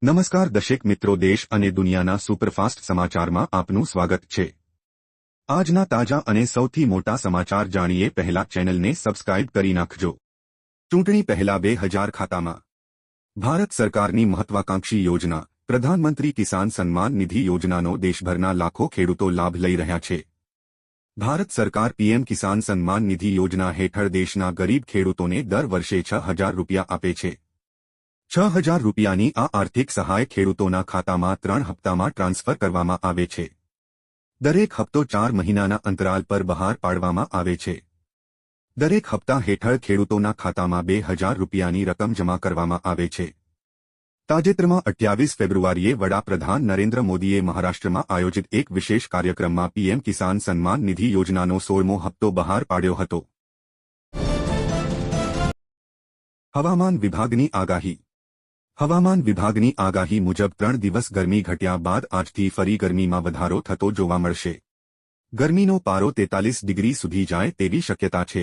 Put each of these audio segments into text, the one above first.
નમસ્કાર દર્શક મિત્રો, દેશ અને દુનિયાના સુપરફાસ્ટ સમાચારમાં આપનું સ્વાગત છે। આજના તાજા અને સૌથી મોટા સમાચાર જાણીએ પહેલા ચેનલને સબસ્ક્રાઇબ કરી નાખજો। ચૂંટણી પહેલા 2000 ખાતામાં ભારત સરકારની મહત્વાકાંક્ષી યોજના પ્રધાનમંત્રી કિસાન સન્માન નિધિ યોજનાનો દેશભરના લાખો ખેડૂતો લાભ લઈ રહ્યા છે। ભારત સરકાર પીએમ કિસાન સન્માન નિધિ યોજના હેઠળ દેશના ગરીબ ખેડૂતોને દર વર્ષે 6000 રૂપિયા આપે છે। 6000 રૂપિયાની આ આર્થિક સહાય ખેડૂતોના ખાતામાં 3 હપ્તામાં ટ્રાન્સફર કરવામાં આવે છે। દરેક હપ્તો 4 મહિનાના અંતરાલ પર બહાર પાડવામાં આવે છે। દરેક હપ્તા હેઠળ ખેડૂતોના ખાતામાં 2000 રૂપિયાની રકમ જમા કરવામાં આવે છે। તાજેતરમાં 28 ફેબ્રુઆરીએ વડાપ્રધાન નરેન્દ્ર મોદીએ મહારાષ્ટ્રમાં આયોજિત એક વિશેષ કાર્યક્રમમાં પીએમ કિસાન સન્માન નિધિ યોજનાનો 16મો હપ્તો બહાર પાડ્યો હતો। હવામાન વિભાગની આગાહી। હવામાન વિભાગની આગાહી મુજબ 3 દિવસ ગરમી ઘટ્યા બાદ આજથી ફરી ગરમીમાં વધારો થતો જોવા મળશે। ગરમીનો પારો 43 ડિગ્રી સુધી જાય તેવી શક્યતા છે।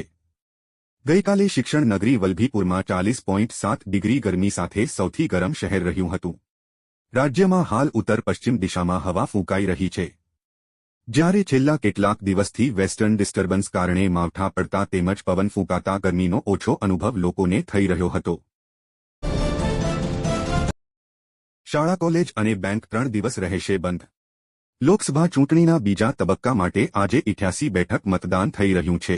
ગઈકાલે શિક્ષણ નગરી વલભીપુરમાં 40.7 ડિગ્રી ગરમી સાથે સૌથી ગરમ શહેર રહ્યું હતું। રાજ્યમાં હાલ ઉત્તર પશ્ચિમ દિશામાં હવા ફૂંકાઈ રહી છે, જ્યારે છેલ્લા કેટલાક દિવસથી વેસ્ટર્ન ડિસ્ટર્બન્સ કારણે માવઠા પડતા તેમજ પવન ફૂંકાતા ગરમીનો ઓછો અનુભવ લોકોને થઈ રહ્યો હતો। શાળા કોલેજ અને બેંક 3 દિવસ રહેશે બંધ। લોકસભા ચૂંટણીના બીજા તબક્કા માટે આજે 88 બેઠક મતદાન થઈ રહ્યું છે।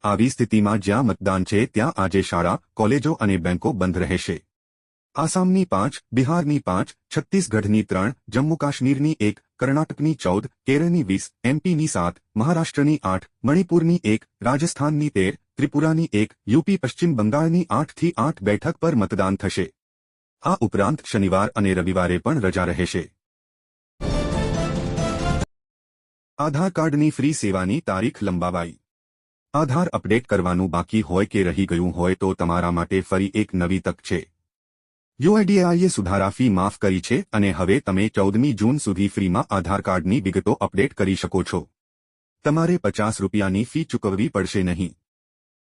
આવી સ્થિતિમાં જ્યાં મતદાન છે ત્યાં આજે શાળા, કોલેજો અને બેંકો બંધ રહેશે। આસામની 5, બિહારની 5, છત્તીસગઢની 3, જમ્મુ કાશ્મીરની 1, કર્ણાટકની 14, કેરળની 20, એમપીની 7, મહારાષ્ટ્રની 8, મણિપુરની 1, રાજસ્થાનની 13, ત્રિપુરાની 1, યુપી પશ્ચિમ બંગાળની 8 થી 8 બેઠક પર મતદાન થશે। આ ઉપરાંત શનિવાર અને રવિવારે પણ રજા રહેશે। આધાર કાર્ડની ફ્રી સેવાની તારીખ લંબાવાઈ। આધાર અપડેટ કરવાનું બાકી હોય કે રહી ગયું હોય તો તમારા માટે ફરી એક નવી તક છે। યુઆઈડીએઆઈએ સુધારા ફી માફ કરી છે અને હવે તમે 14મી જૂન સુધી ફ્રીમાં આધાર કાર્ડની વિગતો અપડેટ કરી શકો છો। તમારે 50 રૂપિયાની ફી ચૂકવવી પડશે નહીં।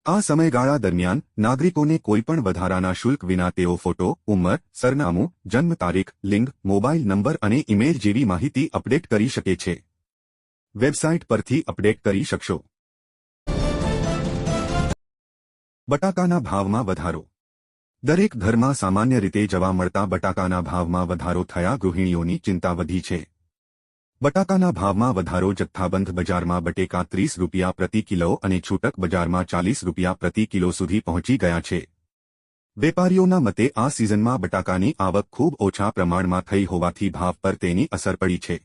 આ સમયગાળા દરમિયાન નાગરિકોને કોઈપણ વધારાના શુલ્ક વિના તેઓ ફોટો, ઉંમર, સરનામું, જન્મ તારીખ, લિંગ, મોબાઈલ નંબર અને ઈમેલ જેવી માહિતી અપડેટ કરી શકે છે। વેબસાઇટ પરથી અપડેટ કરી શકશો। બટાકાના ભાવમાં વધારો। દરેક ઘરમાં સામાન્ય રીતે જોવા મળતા બટાકાના ભાવમાં વધારો થયા ગૃહિણીઓની ચિંતા વધી છે। બટાકાના ભાવમાં વધારો જથ્થાબંધ બજારમાં બટેકા 30 રૂપિયા પ્રતિ કિલો અને છૂટક બજારમાં 40 રૂપિયા પ્રતિ કિલો સુધી પહોંચી ગયા છે। વેપારીઓના મતે આ સિઝનમાં બટાકાની આવક ખૂબ ઓછા પ્રમાણમાં થઈ હોવાથી ભાવ પર તેની અસર પડી છે।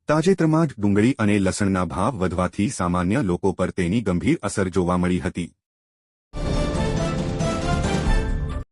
તાજેતરમાં જ ડુંગળી અને લસણના ભાવ વધવાથી સામાન્ય લોકો પર તેની ગંભીર અસર જોવા મળી હતી।